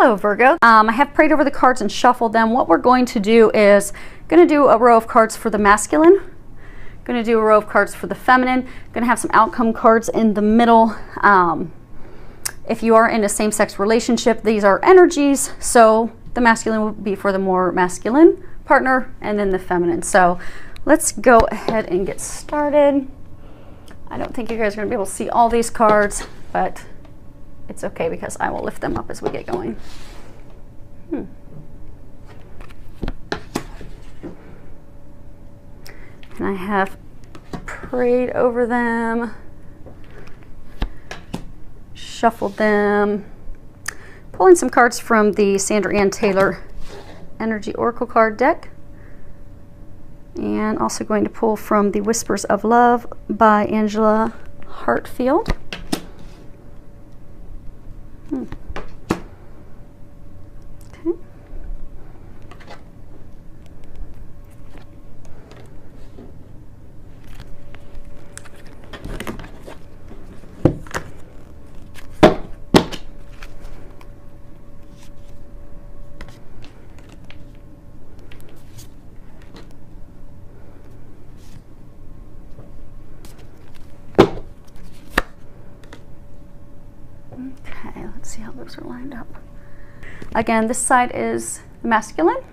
Hello Virgo. I have prayed over the cards and shuffled them. What we're going to do is going to do a row of cards for the masculine, going to do a row of cards for the feminine, going to have some outcome cards in the middle. If you are in a same-sex relationship, these are energies, so the masculine will be for the more masculine partner and then the feminine. So let's go ahead and get started. I don't think you guys are going to be able to see all these cards, but it's okay because I will lift them up as we get going. And I have prayed over them, shuffled them, pulling some cards from the Sandra Ann Taylor Energy Oracle card deck, and also going to pull from the Whispers of Love by Angela Hartfield. Okay. Okay, let's see how those are lined up. Again, this side is the masculine,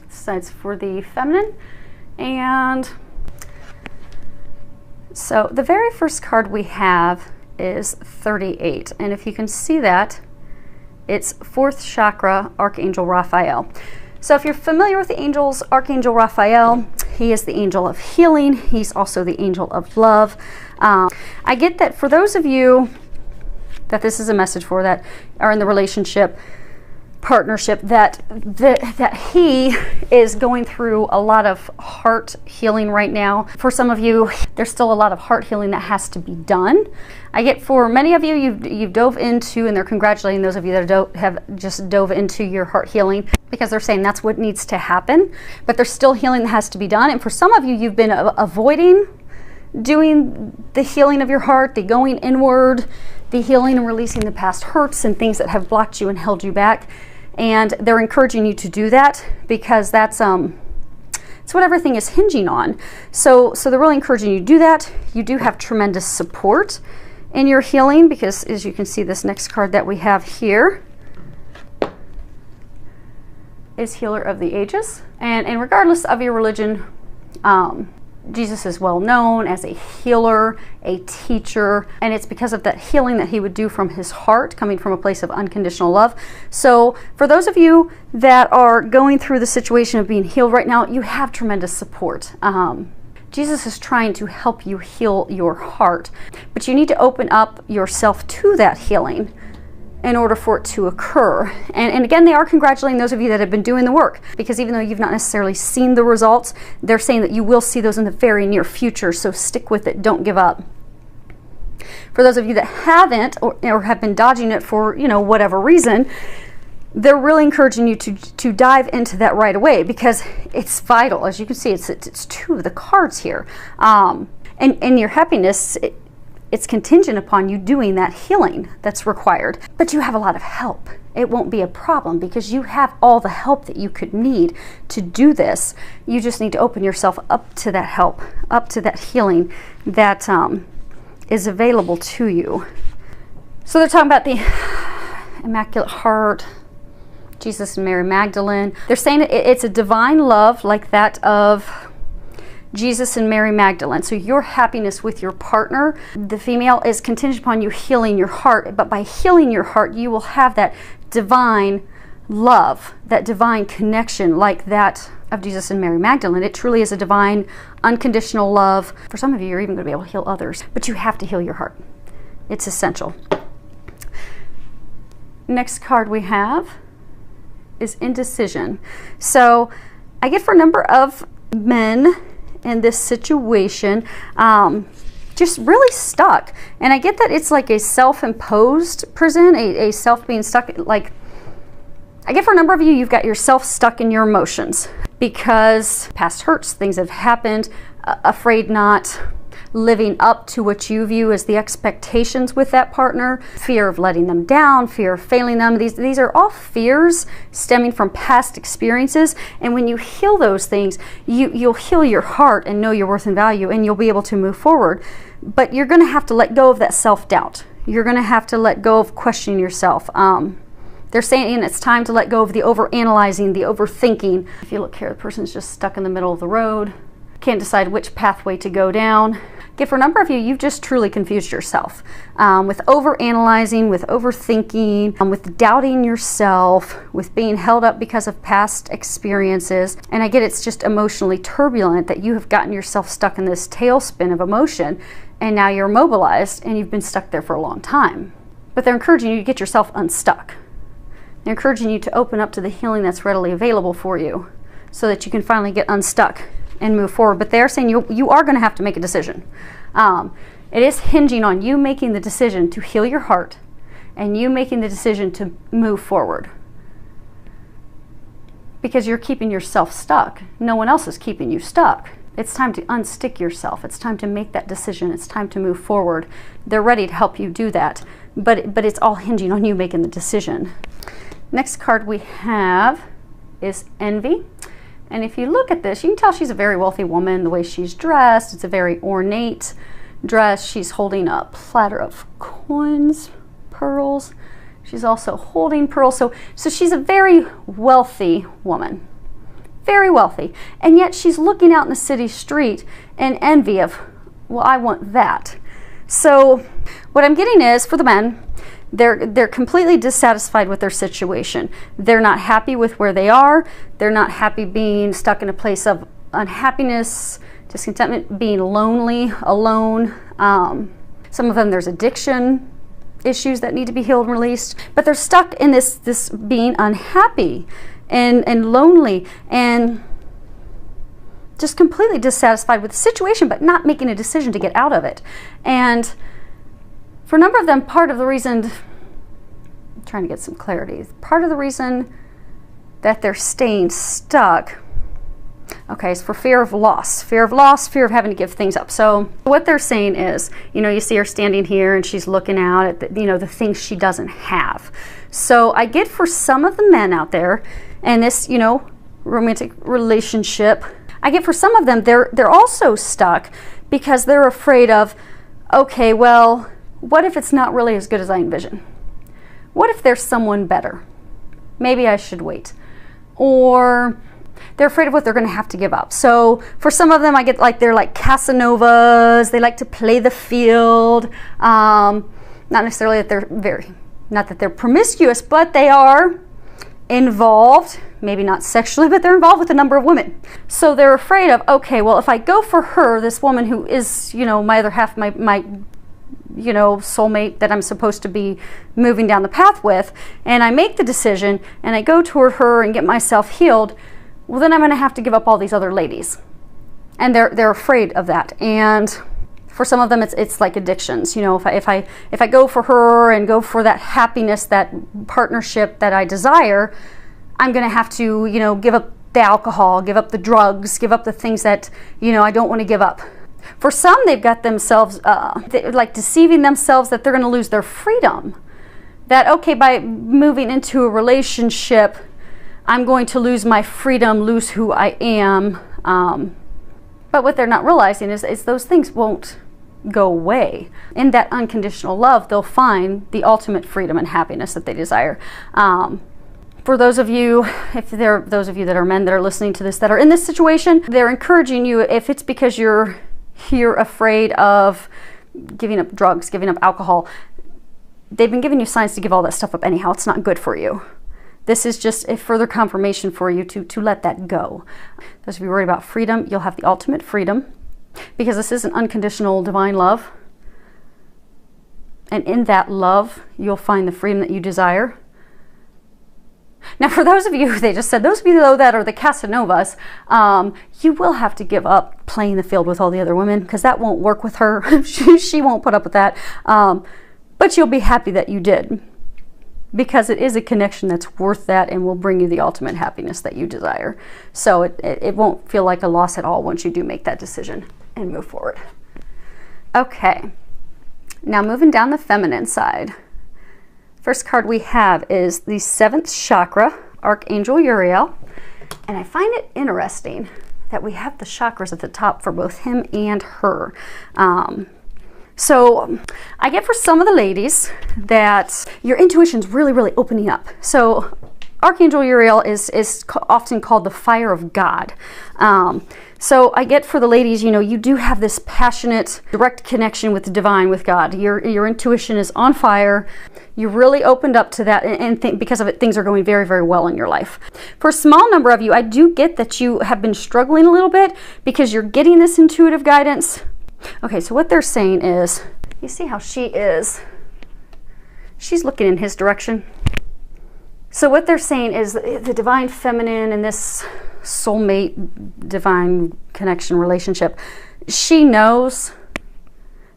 this side's for the feminine, and so the very first card we have is 38, and if you can see that, it's 4th chakra, Archangel Raphael. So if you're familiar with the angels, Archangel Raphael, he is the angel of healing. He's also the angel of love. I get that for those of you that this is a message for that are in the relationship partnership, that he is going through a lot of heart healing right now. For some of you, there's still a lot of heart healing that has to be done. I get for many of you, you've dove into, and they're congratulating those of you that have just dove into your heart healing, because they're saying that's what needs to happen, but there's still healing that has to be done. And for some of you, you've been avoiding doing the healing of your heart, the going inward, the healing and releasing the past hurts and things that have blocked you and held you back. And they're encouraging you to do that because that's it's what everything is hinging on. So they're really encouraging you to do that. You do have tremendous support in your healing because, as you can see, this next card that we have here is Healer of the Ages. And regardless of your religion, Jesus is well known as a healer, a teacher, and it's because of that healing that he would do from his heart, coming from a place of unconditional love. So for those of you that are going through the situation of being healed right now, you have tremendous support. Jesus is trying to help you heal your heart, but you need to open up yourself to that healing in order for it to occur. And again, they are congratulating those of you that have been doing the work, because even though you've not necessarily seen the results, they're saying that you will see those in the very near future, so stick with it, don't give up. For those of you that haven't or have been dodging it for, whatever reason, they're really encouraging you to dive into that right away, because it's vital. As you can see, it's 2 of the cards here. And your happiness, it's contingent upon you doing that healing that's required. But you have a lot of help. It won't be a problem because you have all the help that you could need to do this. You just need to open yourself up to that help, up to that healing that is available to you. So they're talking about the Immaculate Heart, Jesus and Mary Magdalene. They're saying it's a divine love like that of Jesus and Mary Magdalene. So your happiness with your partner, the female, is contingent upon you healing your heart. But by healing your heart, you will have that divine love, that divine connection like that of Jesus and Mary Magdalene. It truly is a divine, unconditional love. For some of you, you're even going to be able to heal others, but you have to heal your heart. It's essential. Next card we have is Indecision. So I get for a number of men in this situation, just really stuck. And I get that it's like a self-imposed prison, a self being stuck. Like, I get for a number of you, you've got yourself stuck in your emotions because past hurts, things have happened, afraid not living up to what you view as the expectations with that partner, fear of letting them down, fear of failing them. These are all fears stemming from past experiences. And when you heal those things, you'll heal your heart and know your worth and value, and you'll be able to move forward. But you're going to have to let go of that self-doubt. You're going to have to let go of questioning yourself. They're saying it's time to let go of the overanalyzing, the overthinking. If you look here, the person's just stuck in the middle of the road, can't decide which pathway to go down. Okay, for a number of you, you've just truly confused yourself with overanalyzing, with overthinking, with doubting yourself, with being held up because of past experiences. And I get it's just emotionally turbulent, that you have gotten yourself stuck in this tailspin of emotion, and now you're immobilized and you've been stuck there for a long time. But they're encouraging you to get yourself unstuck. They're encouraging you to open up to the healing that's readily available for you so that you can finally get unstuck and move forward. But they're saying you are going to have to make a decision. It is hinging on you making the decision to heal your heart and you making the decision to move forward. Because you're keeping yourself stuck. No one else is keeping you stuck. It's time to unstick yourself. It's time to make that decision. It's time to move forward. They're ready to help you do that. But it's all hinging on you making the decision. Next card we have is Envy. And if you look at this, you can tell she's a very wealthy woman. The way she's dressed, it's a very ornate dress. She's holding a platter of coins, pearls. She's also holding pearls. So she's a very wealthy woman. Very wealthy. And yet she's looking out in the city street in envy of, well, I want that. So what I'm getting is, for the men, they're completely dissatisfied with their situation. They're not happy with where they are. They're not happy being stuck in a place of unhappiness, discontentment, being lonely, alone. Some of them, there's addiction issues that need to be healed and released. But they're stuck in this being unhappy and lonely and just completely dissatisfied with the situation, but not making a decision to get out of it. And for a number of them, part of the reason, I'm trying to get some clarity, part of the reason that they're staying stuck, okay, is for fear of loss, fear of having to give things up. So what they're saying is, you see her standing here and she's looking out at the things she doesn't have. So I get, for some of the men out there, and this, romantic relationship, I get for some of them, they're also stuck because they're afraid of, okay, well, what if it's not really as good as I envision? What if there's someone better? Maybe I should wait. Or they're afraid of what they're going to have to give up. So for some of them, I get they're like Casanovas. They like to play the field. Not necessarily that not that they're promiscuous, but they are involved, maybe not sexually, but they're involved with a number of women. So they're afraid of, okay, well, if I go for her, this woman who is, my other half, my soulmate that I'm supposed to be moving down the path with, and I make the decision and I go toward her and get myself healed, well, then I'm going to have to give up all these other ladies. And they're afraid of that. And for some of them, it's like addictions. If I go for her and go for that happiness, that partnership that I desire, I'm going to have to, give up the alcohol, give up the drugs, give up the things that, I don't want to give up. For some, they've got themselves, like deceiving themselves that they're going to lose their freedom. That, okay, by moving into a relationship, I'm going to lose my freedom, lose who I am. But what they're not realizing is those things won't go away. In that unconditional love, they'll find the ultimate freedom and happiness that they desire. For those of you, if there are those of you that are men that are listening to this that are in this situation, they're encouraging you, if it's because you're afraid of giving up drugs, giving up alcohol, they've been giving you signs to give all that stuff up anyhow. It's not good for you. This is just a further confirmation for you to let that go. Those of you worried about freedom, you'll have the ultimate freedom, because this is an unconditional divine love. And in that love, you'll find the freedom that you desire. Now, for those of you, they just said, those of you though that are the Casanovas, you will have to give up playing the field with all the other women, because that won't work with her. she won't put up with that. But you'll be happy that you did, because it is a connection that's worth that and will bring you the ultimate happiness that you desire. So it won't feel like a loss at all once you do make that decision and move forward. Okay, now moving down the feminine side. First card we have is the 7th chakra, Archangel Uriel. And I find it interesting that we have the chakras at the top for both him and her. So I get for some of the ladies that your intuition's really, really opening up. So Archangel Uriel is often called the fire of God. So I get for the ladies, you know, you do have this passionate, direct connection with the divine, with God. Your intuition is on fire. You really opened up to that, and because of it, things are going very, very well in your life. For a small number of you, I do get that you have been struggling a little bit because you're getting this intuitive guidance. Okay, so what they're saying is, you see how she is? She's looking in his direction. So what they're saying is the divine feminine and this soulmate divine connection relationship, she knows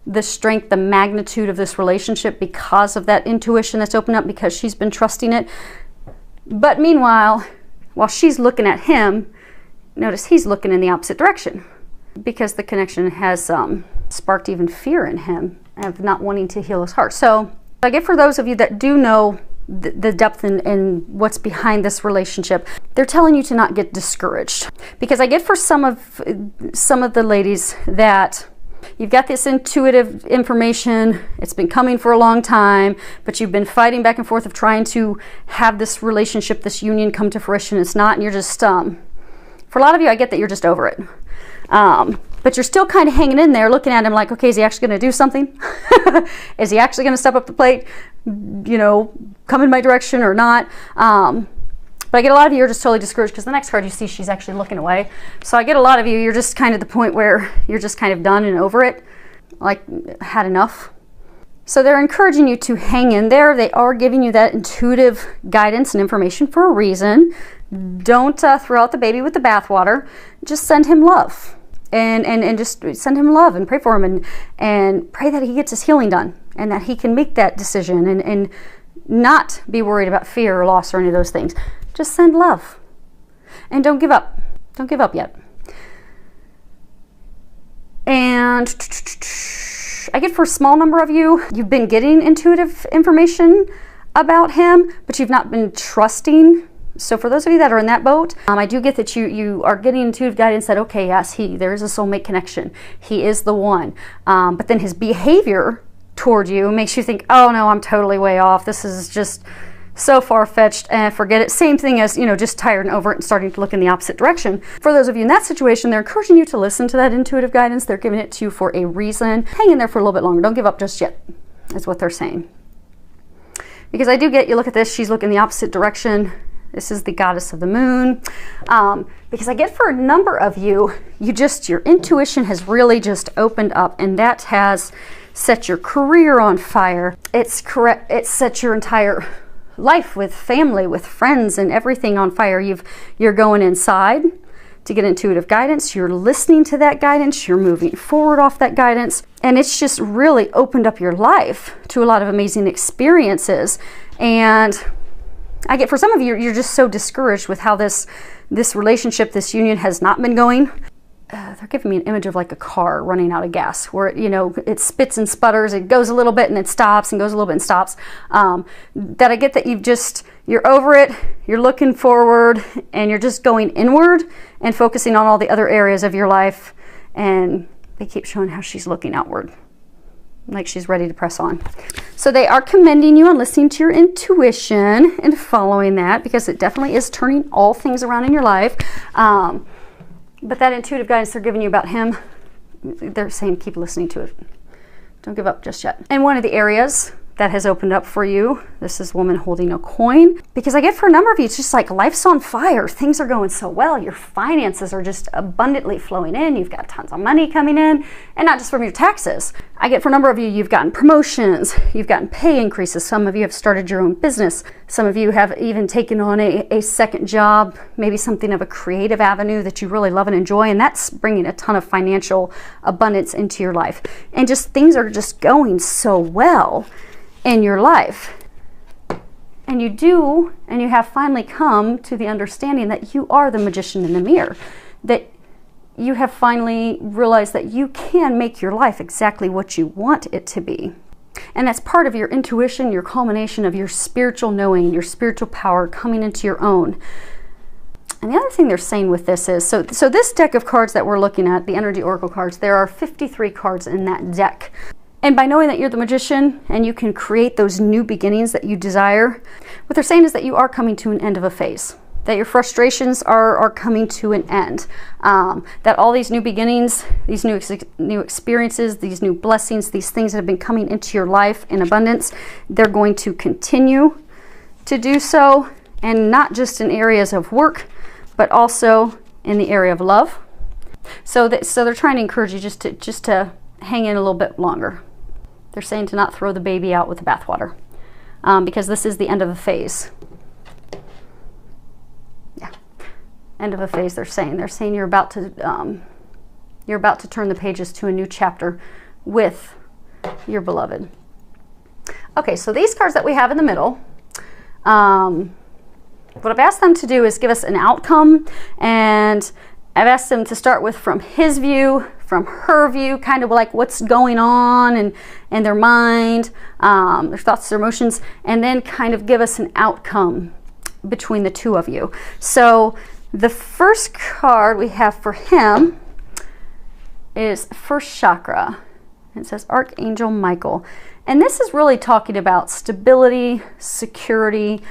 the strength, the magnitude of this relationship because of that intuition that's opened up, because she's been trusting it. But meanwhile, while she's looking at him, notice he's looking in the opposite direction, because the connection has sparked even fear in him of not wanting to heal his heart. So I get for those of you that do know the depth and what's behind this relationship, they're telling you to not get discouraged, because I get for some of the ladies that you've got this intuitive information, it's been coming for a long time, but you've been fighting back and forth of trying to have this relationship, this union come to fruition. It's not, and you're just, for a lot of you, I get that you're just over it. But you're still kind of hanging in there looking at him like, okay, is he actually going to do something? Is he actually going to step up the plate, you know, come in my direction or not? But I get a lot of you are just totally discouraged because the next card you see, she's actually looking away. So I get a lot of you, you're just kind of the point where you're just kind of done and over it, like had enough. So they're encouraging you to hang in there. They are giving you that intuitive guidance and information for a reason. Don't throw out the baby with the bathwater. Just send him love. And just send him love and pray for him and pray that he gets his healing done and that he can make that decision and not be worried about fear or loss or any of those things. Just send love. And don't give up. Don't give up yet. And I get for a small number of you, you've been getting intuitive information about him, but you've not been trusting. So for those of you that are in that boat, I do get that you are getting intuitive guidance that, okay, yes, there is a soulmate connection. He is the one. But then his behavior toward you makes you think, oh no, I'm totally way off. This is just so far-fetched, and forget it. Same thing as, you know, just tired and over it and starting to look in the opposite direction. For those of you in that situation, they're encouraging you to listen to that intuitive guidance. They're giving it to you for a reason. Hang in there for a little bit longer. Don't give up just yet, is what they're saying. Because I do get, you look at this, she's looking the opposite direction. This is the goddess of the moon. Because I get for a number of you, your intuition has really just opened up, and that has set your career on fire. It's set your entire life with family, with friends, and everything on fire. You're going inside to get intuitive guidance. You're listening to that guidance. You're moving forward off that guidance. And it's just really opened up your life to a lot of amazing experiences. And I get for some of you, you're just so discouraged with how this relationship, this union has not been going. They're giving me an image of like a car running out of gas, where it spits and sputters. It goes a little bit and it stops, and goes a little bit and stops. That I get that you're over it. You're looking forward, and you're just going inward and focusing on all the other areas of your life. And they keep showing how she's looking outward, like she's ready to press on. So they are commending you on listening to your intuition and following that, because it definitely is turning all things around in your life. But that intuitive guidance they're giving you about him, they're saying keep listening to it. Don't give up just yet. And one of the areas that has opened up for you, this is woman holding a coin, because I get for a number of you, it's just like life's on fire. Things are going so well. Your finances are just abundantly flowing in. You've got tons of money coming in, and not just from your taxes. I get for a number of you, you've gotten promotions, you've gotten pay increases. Some of you have started your own business. Some of you have even taken on a second job, maybe something of a creative avenue that you really love and enjoy, and that's bringing a ton of financial abundance into your life. And just things are just going so well in your life. And you have finally come to the understanding that you are the magician in the mirror, that you have finally realized that you can make your life exactly what you want it to be. And that's part of your intuition, your culmination of your spiritual knowing, your spiritual power coming into your own. And the other thing they're saying with this is, so this deck of cards that we're looking at, the Energy Oracle cards, there are 53 cards in that deck. And by knowing that you're the magician and you can create those new beginnings that you desire, what they're saying is that you are coming to an end of a phase, that your frustrations are coming to an end, that all these new beginnings, these new experiences, these new blessings, these things that have been coming into your life in abundance, they're going to continue to do so, and not just in areas of work, but also in the area of love. So they're trying to encourage you just to hang in a little bit longer. They're saying to not throw the baby out with the bathwater, because this is the end of a phase. Yeah, end of a phase. They're saying you're about to turn the pages to a new chapter with your beloved. Okay, so these cards that we have in the middle. What I've asked them to do is give us an outcome, and I've asked them to start with from his view, from her view, kind of like what's going on in their mind, their thoughts, their emotions, and then kind of give us an outcome between the two of you. So the first card we have for him is first chakra. It says Archangel Michael. And this is really talking about stability, security.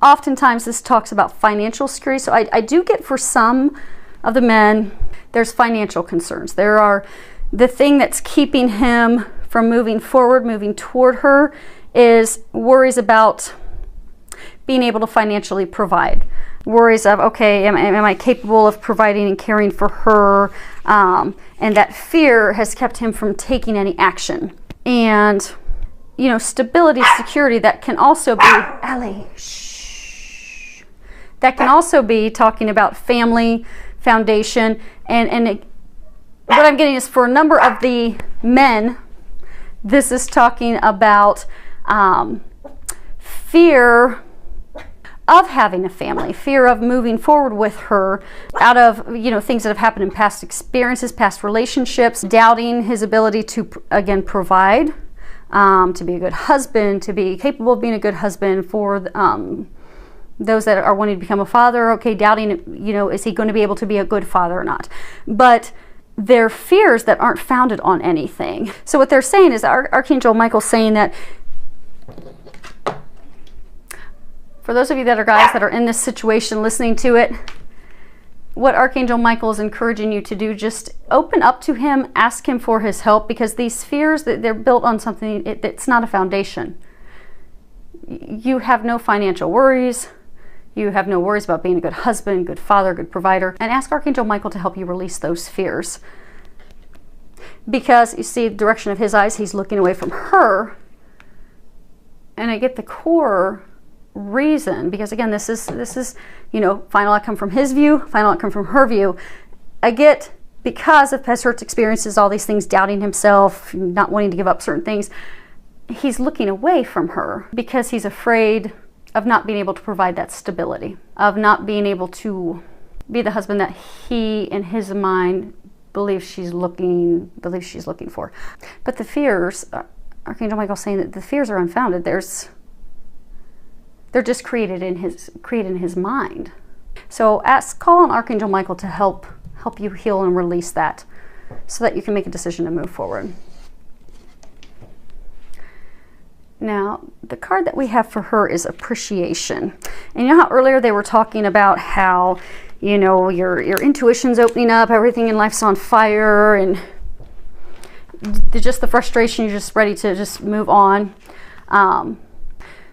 Oftentimes this talks about financial security. So I do get for some of the men, there's financial concerns. There are the thing that's keeping him from moving forward, moving toward her, is worries about being able to financially provide. Worries of, okay, am I capable of providing and caring for her? And that fear has kept him from taking any action. And, you know, stability, security, that can also be, Allie, shh. That can also be talking about family, foundation, and what I'm getting is for a number of the men, this is talking about fear of having a family, fear of moving forward with her out of, you know, things that have happened in past experiences, past relationships, doubting his ability to, again, provide, to be a good husband, to be capable of being a good husband for those that are wanting to become a father, okay, doubting, you know, is he going to be able to be a good father or not? But they're fears that aren't founded on anything. So what they're saying is Archangel Michael's saying that for those of you that are guys that are in this situation listening to it, what Archangel Michael is encouraging you to do, just open up to him, ask him for his help, because these fears, they're built on something, it's not a foundation. You have no financial worries. You have no worries about being a good husband, good father, good provider. And ask Archangel Michael to help you release those fears. Because you see the direction of his eyes, he's looking away from her. And I get the core reason, because again, this is, you know, final outcome from his view, final outcome from her view. I get, because of past hurts, experiences, all these things, doubting himself, not wanting to give up certain things, he's looking away from her because he's afraid of not being able to provide that stability, of not being able to be the husband that he, in his mind, believes she's looking for. But the fears, Archangel Michael's saying that the fears are unfounded. They're just created in his mind. So call on Archangel Michael to help you heal and release that, so that you can make a decision to move forward. Now, the card that we have for her is appreciation. And you know how earlier they were talking about how, you know, your intuition's opening up, everything in life's on fire, and just the frustration, you're just ready to just move on.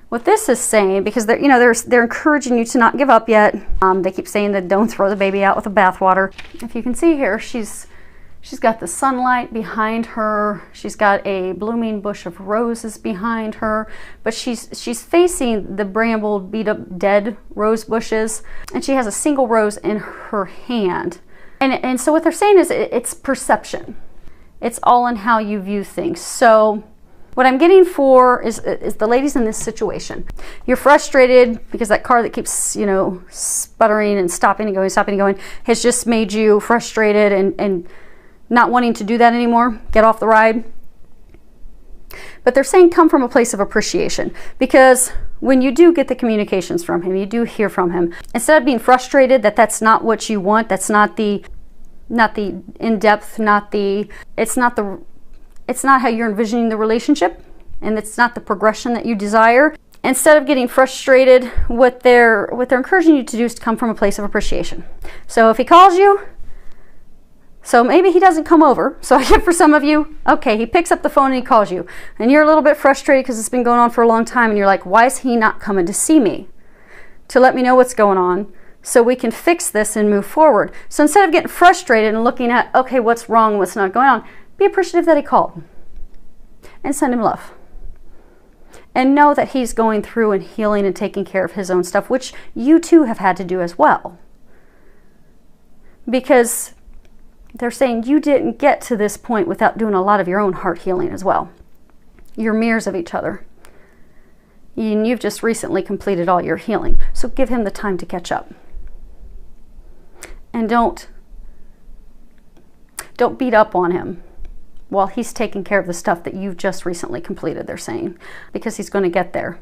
What this is saying, because they're encouraging you to not give up yet. They keep saying that don't throw the baby out with the bathwater. If you can see here, she's got the sunlight behind her. She's got a blooming bush of roses behind her, but she's facing the brambled, beat up, dead rose bushes, and she has a single rose in her hand. And so what they're saying is it's perception. It's all in how you view things. So What I'm getting for is the ladies in this situation. You're frustrated because that car that keeps, you know, sputtering and stopping and going has just made you frustrated and not wanting to do that anymore. Get off the ride. But they're saying come from a place of appreciation, because when you do get the communications from him, you do hear from him, instead of being frustrated that that's not what you want, that's not the in-depth, it's not how you're envisioning the relationship, and it's not the progression that you desire. Instead of getting frustrated, what they're encouraging you to do is to come from a place of appreciation. So if he calls you, so maybe he doesn't come over. So I get for some of you, okay, he picks up the phone and he calls you, and you're a little bit frustrated because it's been going on for a long time, and you're like, why is he not coming to see me to let me know what's going on so we can fix this and move forward? So instead of getting frustrated and looking at, okay, what's wrong, what's not going on, be appreciative that he called and send him love. And know that he's going through and healing and taking care of his own stuff, which you too have had to do as well. Because they're saying you didn't get to this point without doing a lot of your own heart healing as well. You're mirrors of each other. And you've just recently completed all your healing. So give him the time to catch up. And don't beat up on him while he's taking care of the stuff that you've just recently completed, they're saying, because he's going to get there.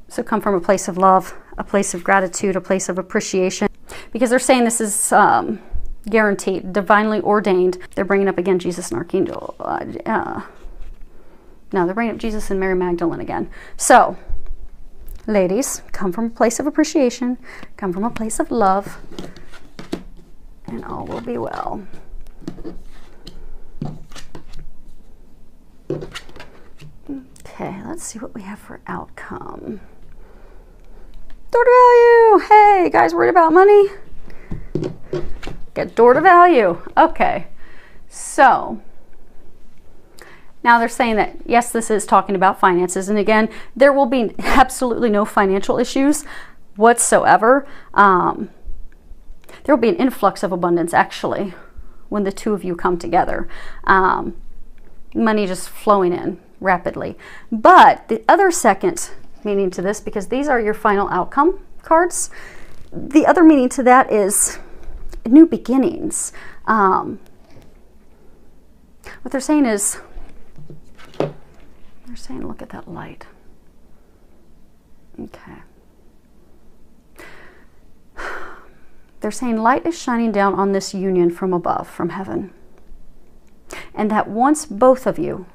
So come from a place of love, a place of gratitude, a place of appreciation, because they're saying this is guaranteed, divinely ordained. They're bringing up again Jesus and Archangel. No, they're bringing up Jesus and Mary Magdalene again. So, ladies, come from a place of appreciation, come from a place of love, and all will be well. Okay, let's see what we have for outcome. Door to value. Hey, guys, worried about money? Get door to value. Okay, so now they're saying that, yes, this is talking about finances. And again, there will be absolutely no financial issues whatsoever. There will be an influx of abundance, actually, when the two of you come together. Money just flowing in rapidly. But the other second meaning to this, because these are your final outcome cards, the other meaning to that is new beginnings. What they're saying is, they're saying, look at that light. Okay. They're saying light is shining down on this union from above, from heaven. And that once both of you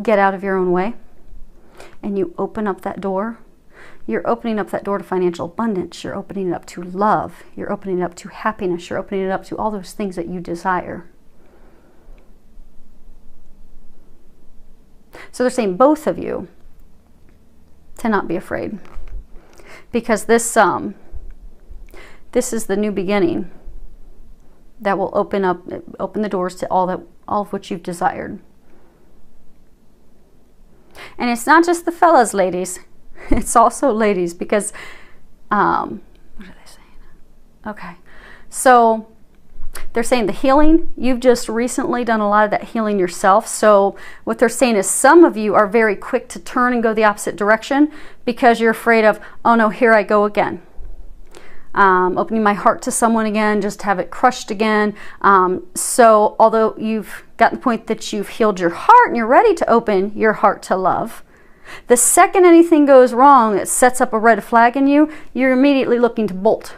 get out of your own way and you open up that door, you're opening up that door to financial abundance. You're opening it up to love. You're opening it up to happiness. You're opening it up to all those things that you desire. So they're saying both of you to not be afraid, because this is the new beginning that will open the doors to all of what you've desired. And it's not just the fellas, ladies. It's also ladies, because what are they saying? Okay, so they're saying the healing, you've just recently done a lot of that healing yourself. So what they're saying is some of you are very quick to turn and go the opposite direction because you're afraid of, oh no, here I go again. Opening my heart to someone again, just have it crushed again. So although you've gotten the point that you've healed your heart and you're ready to open your heart to love, the second anything goes wrong that sets up a red flag in you, you're immediately looking to bolt.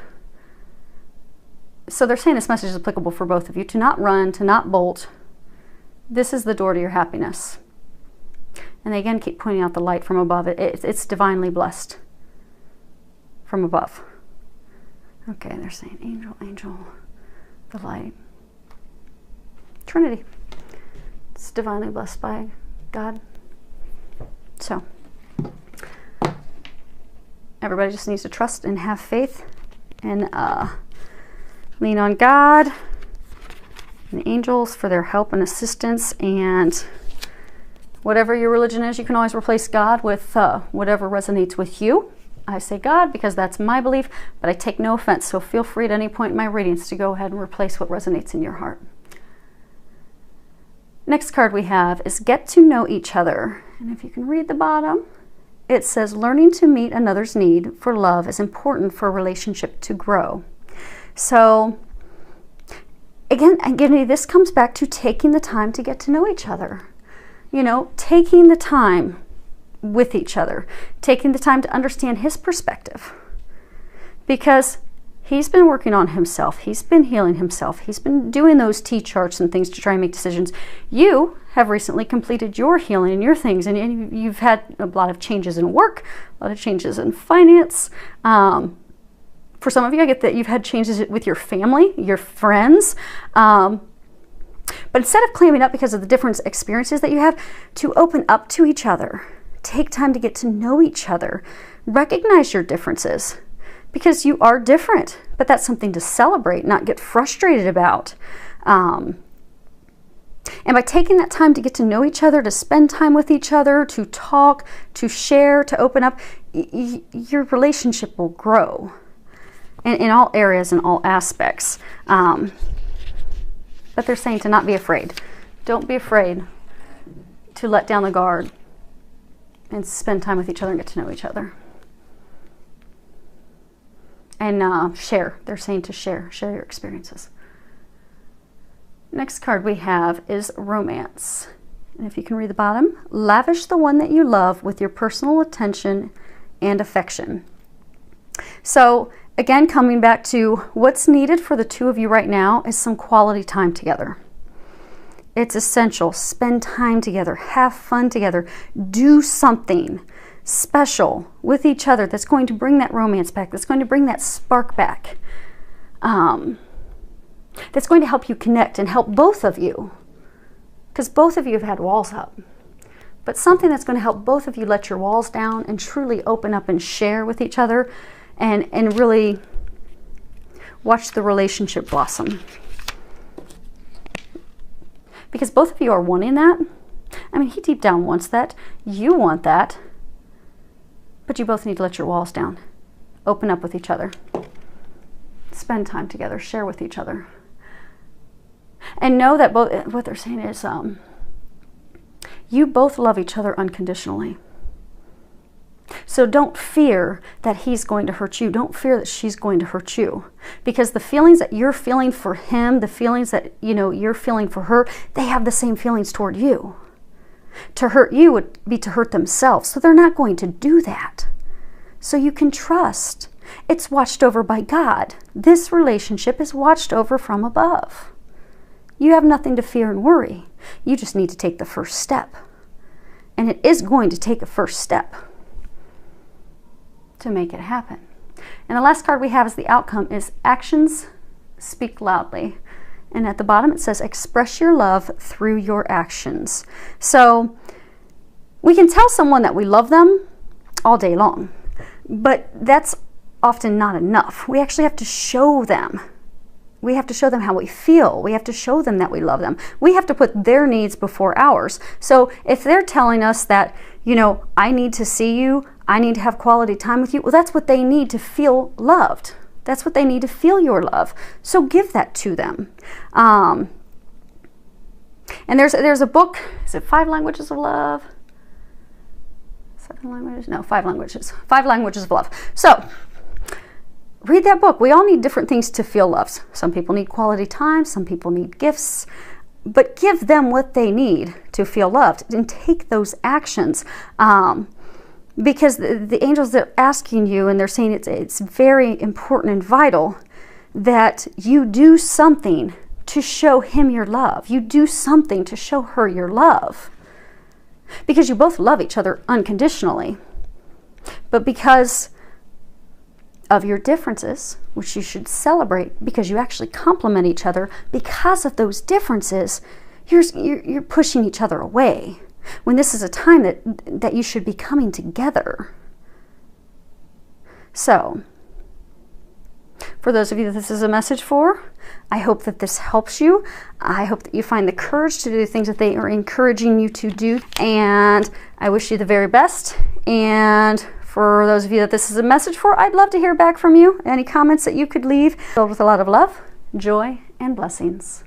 So they're saying this message is applicable for both of you, to not run, to not bolt. This is the door to your happiness. And they again keep pointing out the light from above. It's divinely blessed from above. Okay, they're saying angel, angel, the light. Trinity. It's divinely blessed by God. So, everybody just needs to trust and have faith and lean on God and the angels for their help and assistance. And whatever your religion is, you can always replace God with whatever resonates with you. I say God because that's my belief, but I take no offense. So feel free at any point in my readings to go ahead and replace what resonates in your heart. Next card we have is get to know each other. And if you can read the bottom, it says learning to meet another's need for love is important for a relationship to grow. So again, this comes back to taking the time to get to know each other. You know, taking the time with each other, taking the time to understand his perspective. Because he's been working on himself. He's been healing himself. He's been doing those T-charts and things to try and make decisions. You have recently completed your healing and your things, and you've had a lot of changes in work, a lot of changes in finance. For some of you, I get that you've had changes with your family, your friends. But instead of clamming up because of the different experiences that you have, to open up to each other, take time to get to know each other, recognize your differences. Because you are different, but that's something to celebrate, not get frustrated about. And by taking that time to get to know each other, to spend time with each other, to talk, to share, to open up, your relationship will grow in all areas and all aspects. But they're saying to not be afraid. Don't be afraid to let down the guard and spend time with each other and get to know each other. And share. They're saying to share your experiences. Next card we have is romance. And if you can read the bottom, lavish the one that you love with your personal attention and affection. So again, coming back to what's needed for the two of you right now is some quality time together. It's essential. Spend time together. Have fun together. Do something special with each other that's going to bring that romance back, that's going to bring that spark back, that's going to help you connect and help both of you, because both of you have had walls up. But something that's going to help both of you let your walls down and truly open up and share with each other and really watch the relationship blossom. Because both of you are wanting that. I mean, he deep down wants that. You want that. But you both need to let your walls down. Open up with each other. Spend time together. Share with each other. And know that both, what they're saying is, you both love each other unconditionally. So don't fear that he's going to hurt you. Don't fear that she's going to hurt you. Because the feelings that you're feeling for him, the feelings that you're feeling for her, they have the same feelings toward you. To hurt you would be to hurt themselves. So they're not going to do that. So you can trust. It's watched over by God. This relationship is watched over from above. You have nothing to fear and worry. You just need to take the first step. And it is going to take a first step to make it happen. And the last card we have as the outcome is actions speak loudly. And at the bottom it says express your love through your actions. So we can tell someone that we love them all day long, but that's often not enough. We actually have to show them. We have to show them how we feel. We have to show them that we love them. We have to put their needs before ours. So if they're telling us that, I need to see you, I need to have quality time with you, well, that's what they need to feel loved. That's what they need to feel your love. So give that to them. And there's a book, is it 5 Languages of Love? 7 languages? No, 5 languages. 5 Languages of Love. So read that book. We all need different things to feel loved. Some people need quality time. Some people need gifts. But give them what they need to feel loved and take those actions. Because the angels are asking you, and they're saying it's very important and vital that you do something to show him your love. You do something to show her your love. Because you both love each other unconditionally. But because of your differences, which you should celebrate because you actually complement each other, because of those differences, you're pushing each other away. When this is a time that you should be coming together. So, for those of you that this is a message for, I hope that this helps you. I hope that you find the courage to do the things that they are encouraging you to do. And I wish you the very best. And for those of you that this is a message for, I'd love to hear back from you. Any comments that you could leave, filled with a lot of love, joy, and blessings.